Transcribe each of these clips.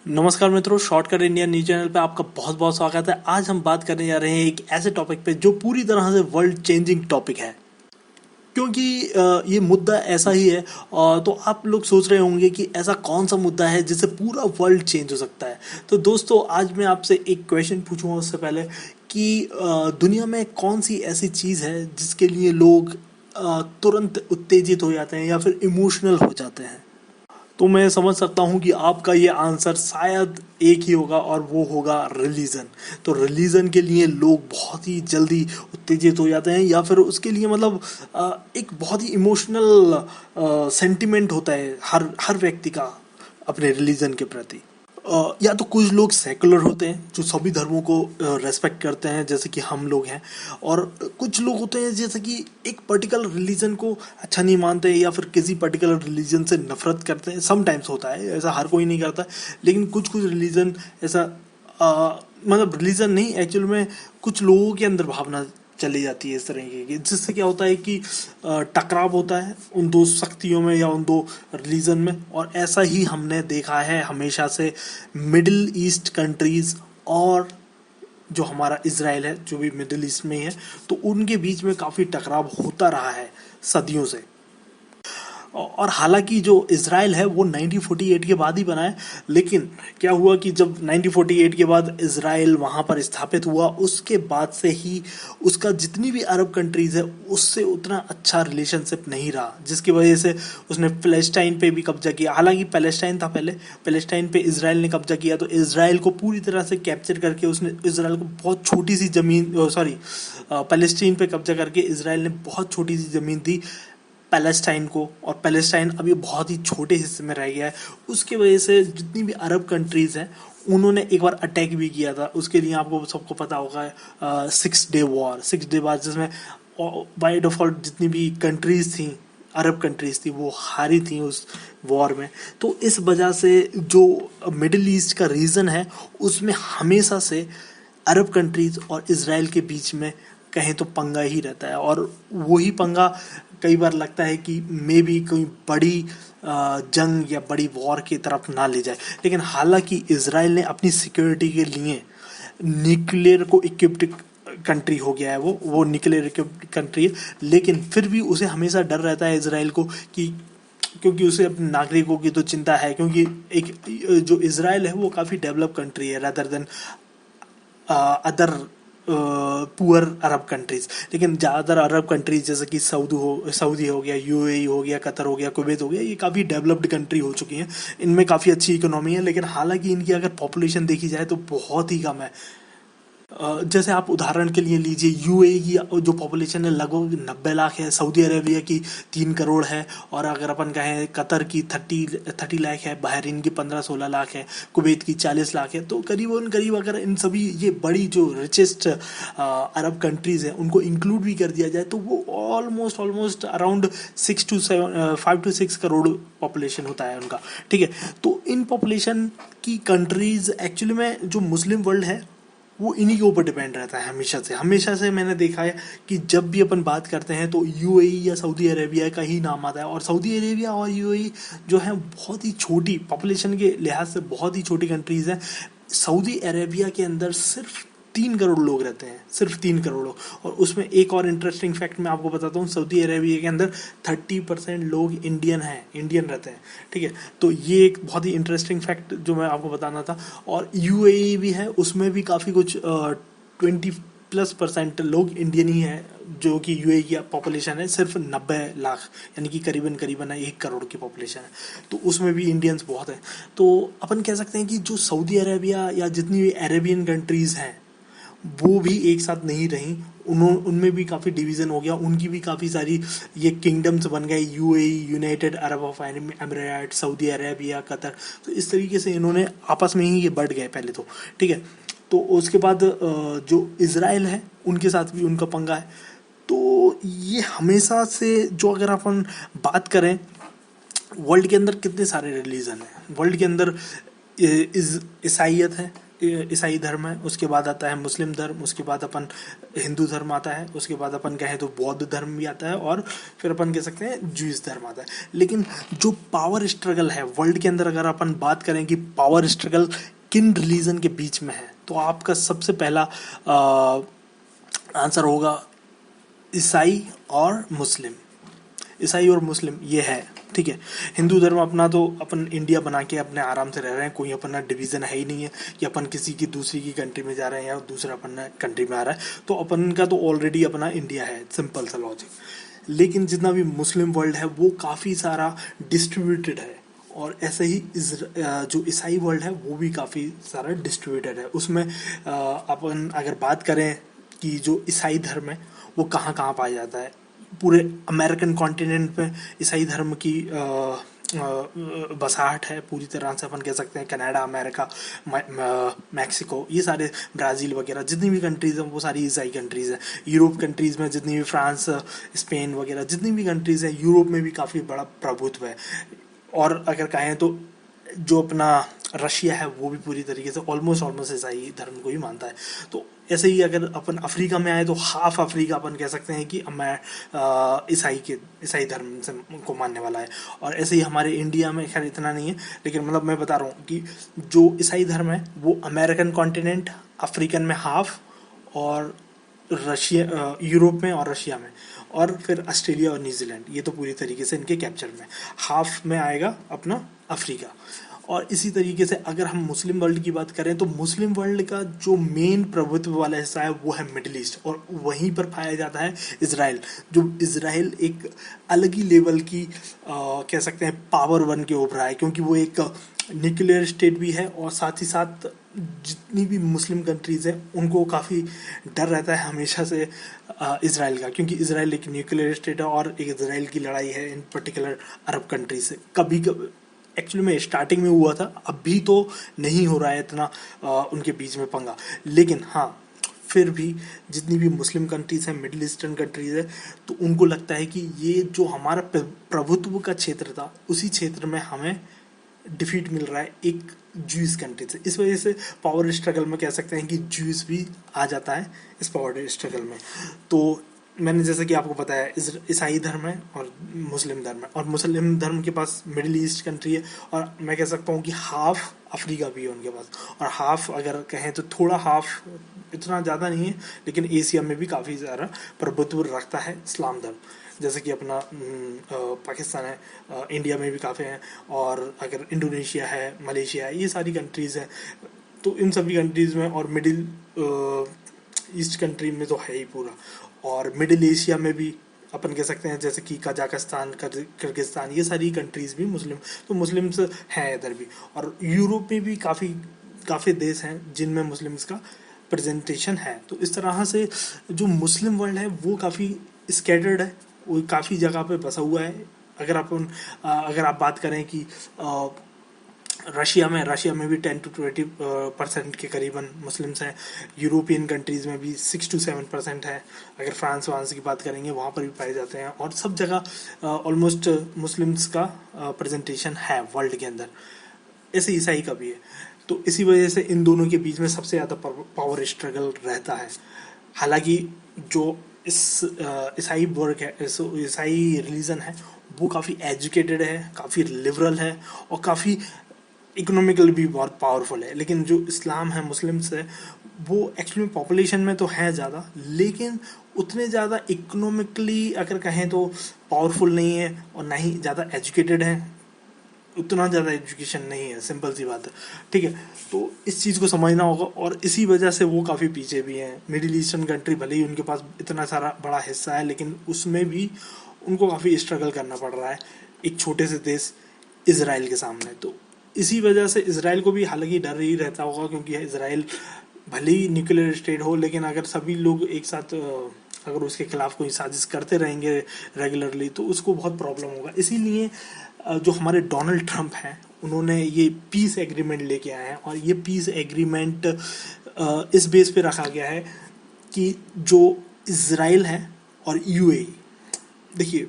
नमस्कार मित्रों, shortcut India news channel पे आपका बहुत बहुत स्वागत है। आज हम बात करने जा रहे हैं एक ऐसे टॉपिक पे जो पूरी तरह से वर्ल्ड चेंजिंग टॉपिक है, क्योंकि ये मुद्दा ऐसा ही है। तो आप लोग सोच रहे होंगे कि ऐसा कौन सा मुद्दा है जिससे पूरा वर्ल्ड चेंज हो सकता है। तो दोस्तों, आज मैं आपसे एक क्वेश्चन पूछूंगा उससे पहले कि दुनिया में कौन सी ऐसी चीज़ है जिसके लिए लोग तुरंत उत्तेजित हो जाते हैं या फिर इमोशनल हो जाते हैं। तो मैं समझ सकता हूँ कि आपका ये आंसर शायद एक ही होगा और वो होगा रिलीजन। तो रिलीजन के लिए लोग बहुत ही जल्दी उत्तेजित हो जाते हैं या फिर उसके लिए मतलब एक बहुत ही इमोशनल सेंटिमेंट होता है हर हर व्यक्ति का अपने रिलीजन के प्रति। या तो कुछ लोग सेकुलर होते हैं जो सभी धर्मों को रेस्पेक्ट करते हैं, जैसे कि हम लोग हैं। और कुछ लोग होते हैं जैसे कि एक पर्टिकुलर रिलीजन को अच्छा नहीं मानते या फिर किसी पर्टिकुलर रिलीजन से नफरत करते हैं। समटाइम्स होता है ऐसा, हर कोई नहीं करता, लेकिन कुछ कुछ रिलीजन ऐसा मतलब रिलीजन नहीं, एक्चुअल में कुछ लोगों के अंदर भावना चली जाती है इस तरीके की, जिससे क्या होता है कि टकराव होता है उन दो शक्तियों में या उन दो रिलीजन में। और ऐसा ही हमने देखा है हमेशा से मिडिल ईस्ट कंट्रीज और जो हमारा इजराइल है, जो भी मिडिल ईस्ट में ही है, तो उनके बीच में काफ़ी टकराव होता रहा है सदियों से। और हालांकि जो इजराइल है वो 1948 के बाद ही बना है, लेकिन क्या हुआ कि जब 1948 के बाद इजराइल वहाँ पर स्थापित हुआ, उसके बाद से ही उसका जितनी भी अरब कंट्रीज़ है उससे उतना अच्छा रिलेशनशिप नहीं रहा, जिसकी वजह से उसने पैलेस्टाइन पे भी कब्जा किया। हालांकि पैलेस्टाइन था पहले, पैलेस्टाइन पे इजराइल ने कब्जा किया, तो इजराइल को पूरी तरह से कैप्चर करके उसने इजराइल को बहुत छोटी सी ज़मीन, सॉरी, पैलेस्टीन पे कब्जा करके इजराइल ने बहुत छोटी सी ज़मीन दी पैलेस्टाइन को। और पैलेस्टाइन अभी बहुत ही छोटे हिस्से में रह गया है। उसकी वजह से जितनी भी अरब कंट्रीज़ हैं उन्होंने एक बार अटैक भी किया था। उसके लिए आपको सबको पता होगा 6 डे वॉर, जिसमें बाय डिफॉल्ट जितनी भी कंट्रीज़ थी, अरब कंट्रीज़ थी, वो हारी थी उस वॉर में। तो इस वजह से जो मिडिल ईस्ट का रीजन है उसमें हमेशा से अरब कंट्रीज़ और इजराइल के बीच में कहें तो पंगा ही रहता है। और वही पंगा कई बार लगता है कि मे बी कोई बड़ी जंग या बड़ी वॉर की तरफ ना ले जाए। लेकिन हालांकि इजराइल ने अपनी सिक्योरिटी के लिए न्यूक्लियर को इक्विप्ड कंट्री हो गया है, वो न्यूक्लियर इक्विप्ड कंट्री है, लेकिन फिर भी उसे हमेशा डर रहता है इजराइल को कि, क्योंकि उसे अपने नागरिकों की तो चिंता है, क्योंकि एक जो इजराइल है वो काफ़ी डेवलप कंट्री है रादर देन अदर पुअर अरब कंट्रीज। लेकिन ज़्यादातर अरब कंट्रीज जैसे कि सऊदी हो गया, यूएई हो गया, कतर हो गया, कुवैत हो गया, ये काफ़ी डेवलप्ड कंट्री हो चुकी हैं। इनमें काफ़ी अच्छी इकोनॉमी है, लेकिन हालांकि इनकी अगर पॉपुलेशन देखी जाए तो बहुत ही कम है। जैसे आप उदाहरण के लिए लीजिए, यूएई की जो पॉपुलेशन है लगभग 90 लाख है, सऊदी अरेबिया की 3 करोड़ है, और अगर अपन कहें कतर की 30 लाख है, बहरीन की 15-16 लाख है, कुवैत की 40 लाख है। तो करीबन करीब अगर इन सभी ये बड़ी जो रिचेस्ट अरब कंट्रीज़ हैं उनको इंक्लूड भी कर दिया जाए तो वो almost almost around 5 to 6 crore population होता है उनका। ठीक है, तो इन पॉपुलेशन की कंट्रीज़ एक्चुअली में जो मुस्लिम वर्ल्ड है वो इन्हीं के ऊपर डिपेंड रहता है। हमेशा से मैंने देखा है कि जब भी अपन बात करते हैं तो यूएई या सऊदी अरेबिया का ही नाम आता है। और सऊदी अरेबिया और यूएई जो है बहुत ही छोटी पॉपुलेशन के लिहाज से बहुत ही छोटी कंट्रीज़ हैं। सऊदी अरेबिया के अंदर सिर्फ 3 करोड़ लोग रहते हैं, सिर्फ 3 करोड़ लोग। और उसमें एक और इंटरेस्टिंग फैक्ट मैं आपको बताता हूँ, सऊदी अरेबिया के अंदर 30% लोग इंडियन रहते हैं। ठीक है, तो ये एक बहुत ही इंटरेस्टिंग फैक्ट जो मैं आपको बताना था। और यूएई भी है, उसमें भी काफ़ी कुछ 20+% लोग इंडियन ही हैं, जो कि यूएई की पॉपुलेशन है सिर्फ 90 लाख, यानी कि करीबन करीबन 1 करोड़ की पॉपुलेशन है। तो उसमें भी इंडियंस बहुत हैं। तो अपन कह सकते हैं कि जो सऊदी अरेबिया या जितनी भी अरेबियन कंट्रीज़ हैं वो भी एक साथ नहीं रहीं, उनमें भी काफ़ी डिवीज़न हो गया, उनकी भी काफ़ी सारी ये किंगडम्स बन गए, UAE, United Arab of emirate, Saudi Arabia, Qatar. तो इस तरीके से इन्होंने आपस में ही ये बढ़ गए पहले तो। ठीक है, तो उसके बाद जो इज़राइल है उनके साथ भी उनका पंगा है। तो ये हमेशा से जो अगर अपन बात करें, वर्ल्ड के अंदर कितने सारे रिलीजन हैं। वर्ल्ड के अंदर ईसाइयत है, ईसाई धर्म है, उसके बाद आता है मुस्लिम धर्म, उसके बाद अपन हिंदू धर्म आता है, उसके बाद अपन कहें तो बौद्ध धर्म भी आता है, और फिर अपन कह सकते हैं ज्यूइश धर्म आता है। लेकिन जो पावर स्ट्रगल है वर्ल्ड के अंदर, अगर अपन बात करें कि पावर स्ट्रगल किन रिलीजन के बीच में है, तो आपका सबसे पहला आंसर होगा ईसाई और मुस्लिम। ईसाई और मुस्लिम ये है, ठीक है। हिंदू धर्म अपना तो अपन इंडिया बना के अपने आराम से रह रहे हैं, कोई अपना डिवीज़न है ही नहीं है कि अपन किसी की दूसरी की कंट्री में जा रहे हैं या दूसरा अपन कंट्री में आ रहा है, तो अपन का तो ऑलरेडी अपना इंडिया है, सिंपल सा लॉजिक। लेकिन जितना भी मुस्लिम वर्ल्ड है वो काफ़ी सारा डिस्ट्रीब्यूटेड है, और ऐसे ही जो ईसाई वर्ल्ड है वो भी काफ़ी सारा डिस्ट्रीब्यूटेड है। उसमें अपन अगर बात करें कि जो ईसाई धर्म है वो कहाँ कहाँ पाया जाता है, पूरे अमेरिकन कॉन्टिनेंट में ईसाई धर्म की बसाहट है पूरी तरह से। अपन कह सकते हैं कनाडा, अमेरिका, मैक्सिको, ये सारे, ब्राज़ील वगैरह जितनी भी कंट्रीज़ हैं वो सारी ईसाई कंट्रीज़ हैं। यूरोप कंट्रीज़ में जितनी भी, फ्रांस, स्पेन वगैरह जितनी भी कंट्रीज़ हैं, यूरोप में भी काफ़ी बड़ा प्रभुत्व है। और अगर कहें तो जो अपना रशिया है वो भी पूरी तरीके से ऑलमोस्ट ईसाई धर्म को ही मानता है। तो ऐसे ही अगर अपन अफ्रीका में आए तो हाफ अफ्रीका अपन कह सकते हैं कि ईसाई धर्म से को मानने वाला है। और ऐसे ही हमारे इंडिया में खैर इतना नहीं है, लेकिन मतलब मैं बता रहा हूँ कि जो ईसाई धर्म है वो अमेरिकन कॉन्टिनेंट, अफ्रीकन में हाफ, और रशिया, यूरोप में और रशिया में, और फिर ऑस्ट्रेलिया और न्यूजीलैंड, ये तो पूरी तरीके से इनके कैप्चर में। हाफ में आएगा अपना अफ्रीका। और इसी तरीके से अगर हम मुस्लिम वर्ल्ड की बात करें तो मुस्लिम वर्ल्ड का जो मेन प्रभुत्व वाला हिस्सा है वो है मिडिल ईस्ट, और वहीं पर पाया जाता है इजराइल। जो इजराइल एक अलग ही लेवल की कह सकते हैं पावर बन के उभरा है, क्योंकि वो एक न्यूक्लियर स्टेट भी है, और साथ ही साथ जितनी भी मुस्लिम कंट्रीज़ हैं उनको काफ़ी डर रहता है हमेशा से इजराइल का, क्योंकि इजराइल एक न्यूक्लियर स्टेट है, और एक इजराइल की लड़ाई है इन पर्टिकुलर अरब कंट्री से। कभी एक्चुअली में स्टार्टिंग में हुआ था, अभी तो नहीं हो रहा है इतना उनके बीच में पंगा। लेकिन हाँ, फिर भी जितनी भी मुस्लिम कंट्रीज़ हैं, मिडिल ईस्टर्न कंट्रीज़ है, तो उनको लगता है कि ये जो हमारा प्रभुत्व का क्षेत्र था उसी क्षेत्र में हमें डिफीट मिल रहा है एक ज्यूइश कंट्री से। इस वजह से पावर स्ट्रगल में कह सकते हैं कि ज्यूइश भी आ जाता है इस पावर स्ट्रगल में। तो मैंने जैसे कि आपको बताया ईसाई धर्म है और मुस्लिम धर्म है, और मुस्लिम धर्म के पास मिडिल ईस्ट कंट्री है, और मैं कह सकता हूँ कि हाफ अफ्रीका भी है उनके पास, और हाफ अगर कहें तो थोड़ा हाफ, इतना ज़्यादा नहीं है, लेकिन एशिया में भी काफ़ी ज़्यादा प्रभुत्व रखता है इस्लाम धर्म। जैसे कि अपना पाकिस्तान है, इंडिया में भी काफ़ी हैं, और अगर इंडोनेशिया है, मलेशिया है, ये सारी कंट्रीज़ हैं। तो इन सभी कंट्रीज़ में, और मिडिल ईस्ट कंट्री में तो है ही पूरा, और मिडिल एशिया में भी अपन कह सकते हैं जैसे कि कजाकिस्तान, किर्गिस्तान, ये सारी कंट्रीज़ भी मुस्लिम, तो मुस्लिम्स हैं इधर भी। और यूरोप में भी काफ़ी देश हैं जिनमें मुस्लिम्स का प्रेजेंटेशन है। तो इस तरह से जो मुस्लिम वर्ल्ड है वो काफ़ी स्कैटर्ड है, वो काफ़ी जगह पे बसा हुआ है। अगर आप बात करें कि रशिया में भी 10 to 20% के करीबन मुस्लिम्स हैं। यूरोपियन कंट्रीज़ में भी 6 to 7% है। अगर फ्रांस की बात करेंगे वहाँ पर भी पाए जाते हैं, और सब जगह ऑलमोस्ट मुस्लिम्स का प्रेजेंटेशन है वर्ल्ड के अंदर। ऐसे ईसाई का भी है। तो इसी वजह से इन दोनों के बीच में सबसे ज़्यादा पावर स्ट्रगल रहता है। हालांकि जो ईसाई वर्ग है, ईसाई रिलीजन है, वो काफ़ी एजुकेटेड है, काफ़ी लिबरल है, और काफ़ी इकोनॉमिकल भी बहुत पावरफुल है। लेकिन जो इस्लाम है, मुस्लिम्स है, वो एक्चुअली पॉपुलेशन में तो है ज़्यादा, लेकिन उतने ज़्यादा इकोनॉमिकली अगर कहें तो पावरफुल नहीं है, और ना ही ज़्यादा एजुकेटेड है, उतना ज़्यादा एजुकेशन नहीं है, सिंपल सी बात है, ठीक है। तो इस चीज़ को समझना होगा, और इसी वजह से वो काफ़ी पीछे भी हैं। मिडिल ईस्टर्न कंट्री भले ही उनके पास इतना सारा बड़ा हिस्सा है, लेकिन उसमें भी उनको काफ़ी स्ट्रगल करना पड़ रहा है एक छोटे से देश इजराइल के सामने। तो इसी वजह से इजराइल को भी हालांकि डर ही रहता होगा, क्योंकि इजराइल भले ही न्यूक्लियर स्टेट हो, लेकिन अगर सभी लोग एक साथ अगर उसके खिलाफ कोई साजिश करते रहेंगे रेगुलरली, तो उसको बहुत प्रॉब्लम होगा। इसीलिए जो हमारे डोनाल्ड ट्रंप हैं, उन्होंने ये पीस एग्रीमेंट लेके आए हैं, और ये पीस एग्रीमेंट इस बेस पे रखा गया है कि जो इजराइल है और यूएई, देखिए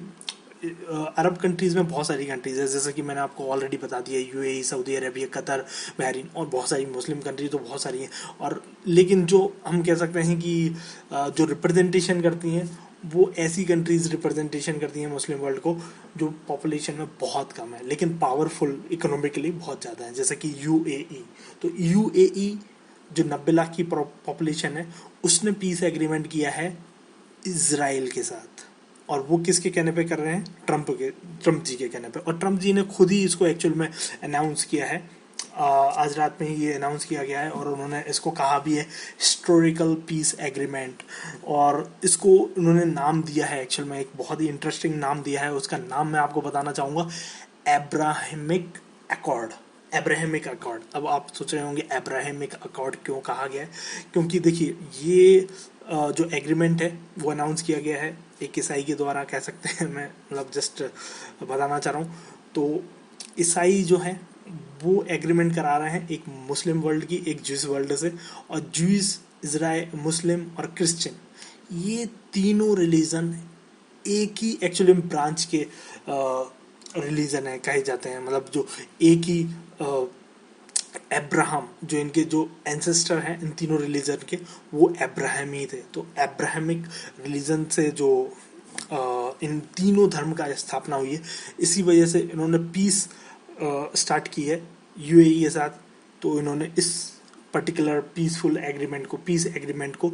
अरब कंट्रीज़ में बहुत सारी कंट्रीज़ है, जैसे कि मैंने आपको ऑलरेडी बता दिया, UAE, Saudi Arabia, Qatar, Bahrain और बहुत सारी मुस्लिम कंट्री तो बहुत सारी हैं। और लेकिन जो हम कह सकते हैं कि जो रिप्रेजेंटेशन करती हैं वो ऐसी कंट्रीज़ रिप्रेजेंटेशन करती हैं मुस्लिम वर्ल्ड को जो पॉपुलेशन में बहुत कम है लेकिन पावरफुल इकोनॉमिकली बहुत ज़्यादा है, जैसे कि यूएई। तो यूएई जो 90 लाख की पॉपुलेशन है उसने पीस एग्रीमेंट किया है इजराइल के साथ। और वो किसके कहने पे कर रहे हैं? ट्रम्प जी के कहने पे। और ट्रम्प जी ने खुद ही इसको एक्चुअल में अनाउंस किया है, आज रात में ही ये अनाउंस किया गया है। और उन्होंने इसको कहा भी है हिस्टोरिकल पीस एग्रीमेंट। और इसको उन्होंने नाम दिया है, एक्चुअल में एक बहुत ही इंटरेस्टिंग नाम दिया है। उसका नाम मैं आपको बताना चाहूँगा, अब्राहमिक अकॉर्ड। Abrahamic accord. अब आप सोच रहे होंगे अब्राहमिक अकॉर्ड क्यों कहा गया है? क्योंकि देखिए ये जो एग्रीमेंट है वो अनाउंस किया गया है एक ईसाई के द्वारा, कह सकते हैं। मैं मतलब जस्ट बताना चाह रहा हूँ। तो ईसाई जो है वो एग्रीमेंट करा रहे हैं एक मुस्लिम वर्ल्ड की, एक ज्यूस वर्ल्ड से। और ज्यूस, इजराइल, मुस्लिम और क्रिश्चियन, ये तीनों रिलीजन एक ही एक्चुअली ब्रांच के रिलीजन है कहे जाते हैं। मतलब जो एक ही अब्राहम, जो इनके जो एंसेस्टर हैं इन तीनों रिलीजन के, वो अब्राहमी थे। तो अब्राहमिक रिलीजन से जो इन तीनों धर्म का स्थापना हुई है, इसी वजह से इन्होंने पीस स्टार्ट की है यूएई के साथ। तो इन्होंने इस पर्टिकुलर पीसफुल एग्रीमेंट को, पीस एग्रीमेंट को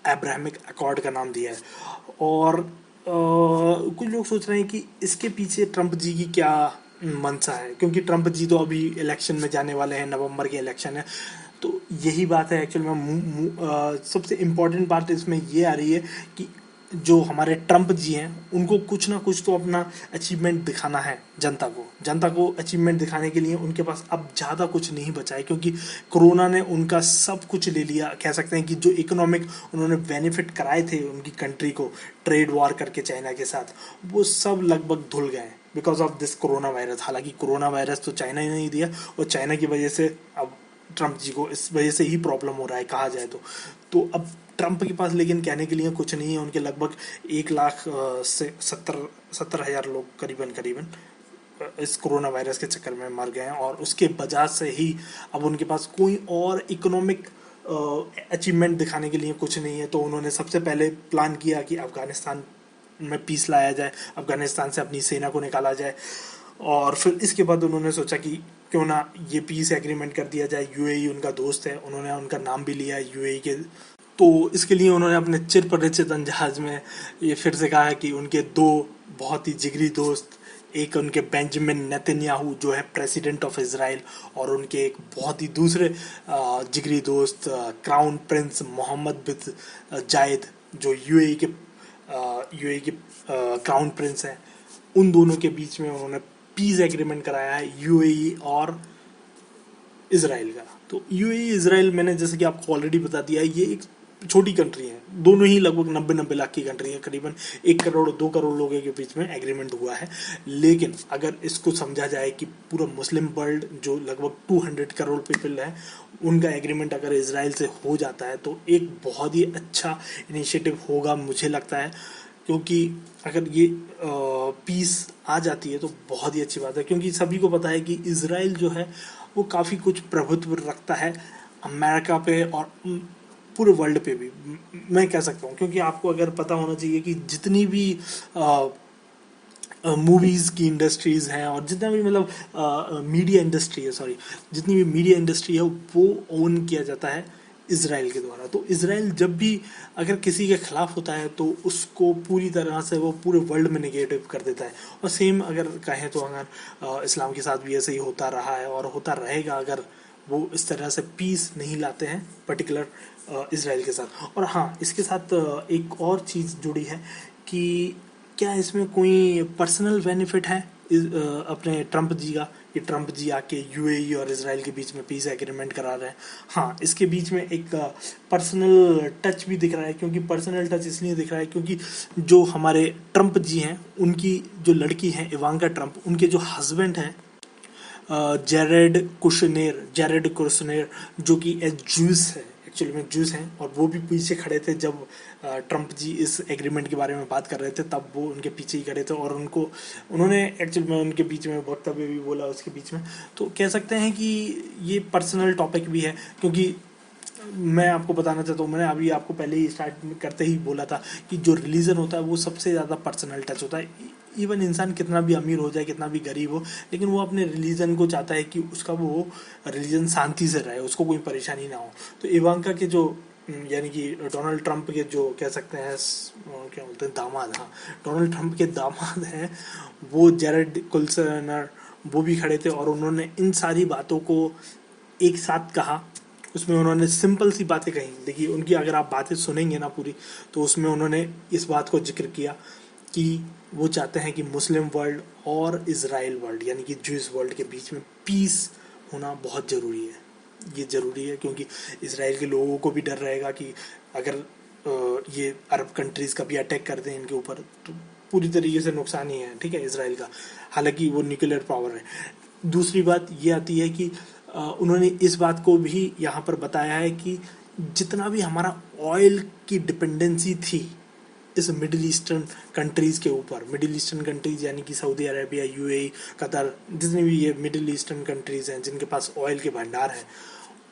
अब्राहमिक अकॉर्ड का नाम दिया है। और कुछ लोग सोच रहे हैं कि इसके पीछे ट्रम्प जी की क्या मंशा है, क्योंकि ट्रम्प जी तो अभी इलेक्शन में जाने वाले हैं, नवंबर के इलेक्शन है। तो यही बात है एक्चुअल में। सबसे इम्पोर्टेंट बात इसमें ये आ रही है कि जो हमारे ट्रम्प जी हैं उनको कुछ ना कुछ तो अपना अचीवमेंट दिखाना है जनता को अचीवमेंट दिखाने के लिए उनके पास अब ज़्यादा कुछ नहीं बचा है, क्योंकि कोरोना ने उनका सब कुछ ले लिया। कह सकते हैं कि जो इकोनॉमिक उन्होंने बेनिफिट कराए थे उनकी कंट्री को ट्रेड वॉर करके चाइना के साथ, वो सब लगभग धुल गए because of this corona virus. हालांकि कोरोना वायरस तो चाइना ही नहीं दिया, और चाइना की वजह से अब ट्रम्प जी को इस वजह से ही प्रॉब्लम हो रहा है कहा जाए तो अब ट्रम्प के पास लेकिन कहने के लिए कुछ नहीं है। उनके लगभग 1 लाख से 70,000 लोग करीबन इस कोरोना वायरस के चक्कर में मर गए हैं, और उसके वजह से ही अब उनके पास कोई और इकोनॉमिक अचीवमेंट दिखाने के लिए कुछ नहीं है। तो उन्होंने सबसे पहले प्लान किया कि अफगानिस्तान में पीस लाया जाए, अफगानिस्तान से अपनी सेना को निकाला जाए। और फिर इसके बाद उन्होंने सोचा कि क्यों ना ये पीस एग्रीमेंट कर दिया जाए। यूएई उनका दोस्त है, उन्होंने उनका नाम भी लिया है यूएई के। तो इसके लिए उन्होंने अपने चिर परिचित अंदाज में ये फिर से कहा है कि उनके दो बहुत ही जिगरी दोस्त, एक उनके बेंजामिन नेतन्याहू जो है प्रेसिडेंट ऑफ इजराइल, और उनके एक बहुत ही दूसरे जिगरी दोस्त क्राउन प्रिंस मोहम्मद बिन जायद जो यूएई के क्राउन प्रिंस हैं, उन दोनों के बीच में उन्होंने पीस एग्रीमेंट कराया है यूएई और इजराइल का। तो यूएई इजराइल, मैंने जैसे कि आपको ऑलरेडी बता दिया है, ये एक छोटी कंट्री है, दोनों ही लगभग 90 लाख की कंट्री है। करीबन 1 करोड़ 2 करोड़ लोगों के बीच में एग्रीमेंट हुआ है। लेकिन अगर इसको समझा जाए कि पूरा मुस्लिम वर्ल्ड जो लगभग 200 करोड़ पीपल है, उनका एग्रीमेंट अगर इजराइल से हो जाता है तो एक बहुत ही अच्छा इनिशिएटिव होगा मुझे लगता है। क्योंकि अगर ये पीस आ जाती है तो बहुत ही अच्छी बात है, क्योंकि सभी को पता है कि इजराइल जो है वो काफ़ी कुछ प्रभुत्व रखता है अमेरिका पे और पूरे वर्ल्ड पे भी, मैं कह सकता हूँ। क्योंकि आपको अगर पता होना चाहिए कि जितनी भी मूवीज़ की इंडस्ट्रीज़ हैं और जितना भी मतलब मीडिया इंडस्ट्री है, जितनी भी मीडिया इंडस्ट्री है वो ओन किया जाता है इजराइल के द्वारा। तो इजराइल जब भी अगर किसी के खिलाफ होता है तो उसको पूरी तरह से वो पूरे वर्ल्ड में नेगेटिव कर देता है। और सेम अगर कहें तो अगर इस्लाम के साथ भी ऐसे ही होता रहा है और होता रहेगा अगर वो इस तरह से पीस नहीं लाते हैं पर्टिकुलर इजराइल के साथ। और हाँ, इसके साथ एक और चीज़ जुड़ी है कि क्या इसमें कोई पर्सनल बेनिफिट है अपने ट्रम्प जी का, कि ट्रम्प जी आके यूएई और इजराइल के बीच में पीस एग्रीमेंट करा रहे हैं। हाँ, इसके बीच में एक पर्सनल टच भी दिख रहा है। क्योंकि पर्सनल टच इसलिए दिख रहा है क्योंकि जो हमारे ट्रम्प जी हैं उनकी जो लड़की हैं इवांका ट्रम्प, उनके जो हस्बैंड हैं जैरेड कुशनेर जो कि जूस है एक्चुअली में जूस हैं और वो भी पीछे खड़े थे जब ट्रम्प जी इस एग्रीमेंट के बारे में बात कर रहे थे, तब वो उनके पीछे ही खड़े थे और उन्होंने एक्चुअली में उनके बीच में वक्तव्य भी बोला उसके बीच में। तो कह सकते हैं कि ये पर्सनल टॉपिक भी है, क्योंकि मैं आपको बताना चाहता हूँ, मैंने अभी आपको पहले ही स्टार्ट करते ही बोला था कि जो रिलीजन होता है वो सबसे ज़्यादा पर्सनल टच होता है। इवन इंसान कितना भी अमीर हो जाए, कितना भी गरीब हो, लेकिन वो अपने रिलीजन को चाहता है कि उसका वो रिलीजन शांति से रहे, उसको कोई परेशानी ना हो। तो इवांका के जो यानी कि डोनाल्ड ट्रंप के जो कह सकते हैं क्या बोलते हैं दामाद, हाँ डोनाल्ड ट्रंप के दामाद हैं वो जेरेड कुल्शनर, वो भी खड़े थे और उन्होंने इन सारी बातों को एक साथ कहा। उसमें उन्होंने सिंपल सी बातें कही। देखिए उनकी अगर आप बातें सुनेंगे ना पूरी, तो उसमें उन्होंने इस बात को जिक्र किया कि वो चाहते हैं कि मुस्लिम वर्ल्ड और इज़राइल वर्ल्ड यानी कि जूस वर्ल्ड के बीच में पीस होना बहुत ज़रूरी है। ये ज़रूरी है क्योंकि इज़राइल के लोगों को भी डर रहेगा कि अगर ये अरब कंट्रीज़ का भी अटैक कर दें इनके ऊपर तो पूरी तरीके से नुकसान ही है, ठीक है, इज़राइल का, हालांकि वो न्यूक्लियर पावर है। दूसरी बात ये आती है कि उन्होंने इस बात को भी यहाँ पर बताया है कि जितना भी हमारा ऑयल की डिपेंडेंसी थी इस मिडिल ईस्टर्न कंट्रीज़ के ऊपर, मिडिल ईस्टर्न कंट्रीज़ यानी कि सऊदी अरेबिया, यूएई, कतर, जितनी भी ये मिडिल ईस्टर्न कंट्रीज़ हैं जिनके पास ऑयल के भंडार हैं,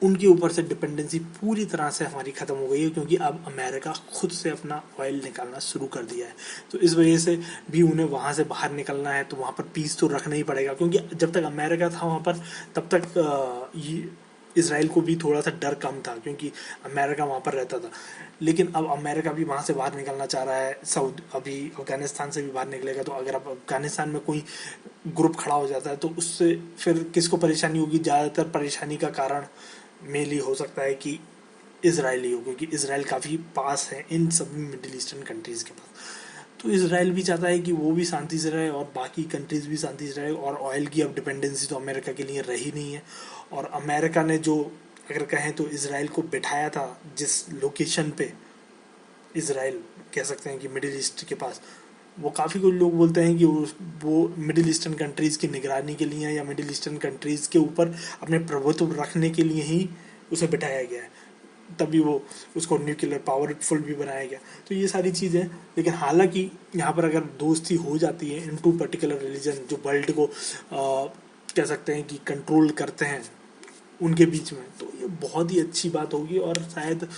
उनके ऊपर से डिपेंडेंसी पूरी तरह से हमारी ख़त्म हो गई है, क्योंकि अब अमेरिका खुद से अपना ऑयल निकालना शुरू कर दिया है। तो इस वजह से भी उन्हें वहाँ से बाहर निकलना है, तो वहाँ पर पीस तो रखना ही पड़ेगा, क्योंकि जब तक अमेरिका था वहाँ पर तब तक इसराइल को भी थोड़ा सा डर कम था क्योंकि अमेरिका वहाँ पर रहता था। लेकिन अब अमेरिका भी वहाँ से बाहर निकलना चाह रहा है, अभी अफ़गानिस्तान से भी बाहर निकलेगा। तो अगर अब अफ़गानिस्तान में कोई ग्रुप खड़ा हो जाता है तो उससे फिर किसको परेशानी होगी? ज़्यादातर परेशानी का कारण मेनली हो सकता है कि इजराइली हो, क्योंकि इसराइल काफ़ी पास है इन सभी मिडिल ईस्टर्न कंट्रीज़ के पास। तो इसराइल भी चाहता है कि वो भी शांति से रहे और बाकी कंट्रीज़ भी शांति से रहे, और ऑयल की अब डिपेंडेंसी तो अमेरिका के लिए रही नहीं है। और अमेरिका ने जो अगर कहें तो इसराइल को बिठाया था जिस लोकेशन पे, इसराइल कह सकते हैं कि मिडिल ईस्ट के पास, वो काफ़ी कुछ लोग बोलते हैं कि वो मिडिल ईस्टर्न कंट्रीज़ की निगरानी के लिए या मिडिल ईस्टर्न कंट्रीज़ के ऊपर अपने प्रभुत्व रखने के लिए ही उसे बिठाया गया है, तभी वो उसको न्यूक्लियर पावरफुल भी बनाया गया। तो ये सारी चीज़ें, लेकिन हालांकि यहाँ पर अगर दोस्ती हो जाती है इन टू पर्टिकुलर रिलीजन जो वर्ल्ड को कह सकते हैं कि कंट्रोल करते हैं उनके बीच में, तो ये बहुत ही अच्छी बात होगी। और शायद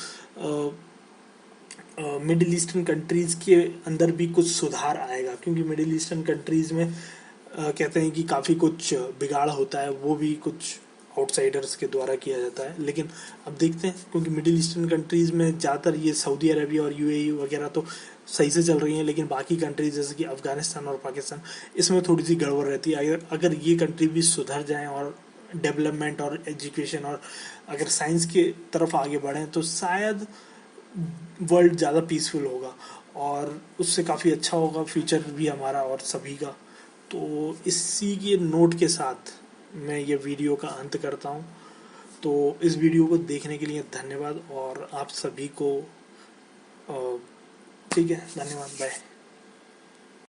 मिडिल ईस्टर्न कंट्रीज़ के अंदर भी कुछ सुधार आएगा, क्योंकि मिडिल ईस्टर्न कंट्रीज़ में कहते हैं कि काफ़ी कुछ बिगाड़ होता है, वो भी कुछ आउटसाइडर्स के द्वारा किया जाता है। लेकिन अब देखते हैं, क्योंकि मिडिल ईस्टर्न कंट्रीज़ में ज़्यादातर ये सऊदी अरेबिया और यूएई वगैरह तो सही से चल रही हैं, लेकिन बाकी कंट्रीज जैसे कि अफ़गानिस्तान और पाकिस्तान, इसमें थोड़ी सी गड़बड़ रहती है। अगर ये कंट्री भी सुधर जाएँ और डेवलपमेंट और एजुकेशन और अगर साइंस के तरफ आगे बढ़ें तो शायद वर्ल्ड ज़्यादा पीसफुल होगा और उससे काफ़ी अच्छा होगा फ्यूचर भी हमारा और सभी का। तो इसी के नोट के साथ मैं ये वीडियो का अंत करता हूँ। तो इस वीडियो को देखने के लिए धन्यवाद और आप सभी को ठीक है, धन्यवाद, बाय।